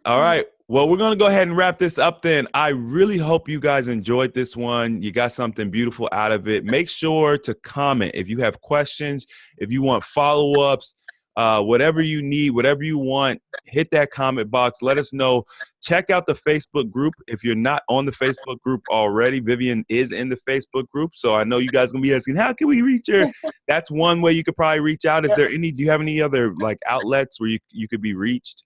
All right. Well, we're going to go ahead and wrap this up then. I really hope you guys enjoyed this one. You got something beautiful out of it. Make sure to comment if you have questions, if you want follow-ups, whatever you need, whatever you want, hit that comment box. Let us know. Check out the Facebook group. If you're not on the Facebook group already, Vivian is in the Facebook group. So I know you guys are going to be asking, how can we reach her? That's one way you could probably reach out. Do you have any other outlets where you could be reached?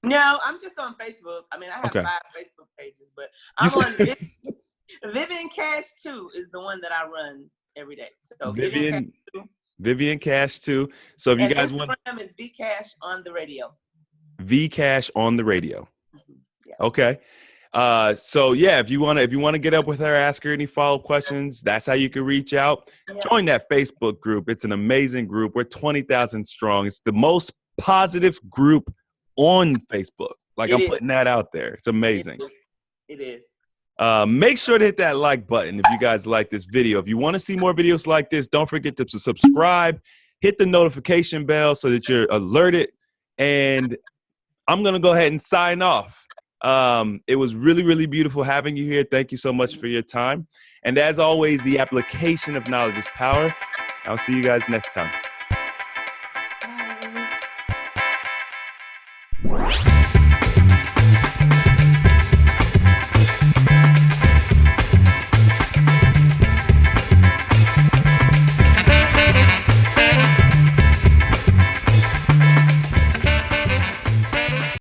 No, I'm just on Facebook. I mean, I have 5 Facebook pages, but I'm on Vivian Cash 2 is the one that I run every day. So Vivian Cash 2, Vivian Cash too. So if you And guys want Instagram is Vcash on the radio. Vcash on the radio. Yeah. Okay. So yeah, if you want to get up with her, ask her any follow-up questions, that's how you can reach out. Yeah. Join that Facebook group. It's an amazing group. We're 20,000 strong. It's the most positive group on Facebook. Like, I'm putting that out there. It's amazing. It is. Make sure to hit that like button if you guys like this video. If you want to see more videos like this, don't forget to subscribe, hit the notification bell so that you're alerted. And I'm going to go ahead and sign off. It was really, really beautiful having you here. Thank you so much for your time. And as always, the application of knowledge is power. I'll see you guys next time. Bye.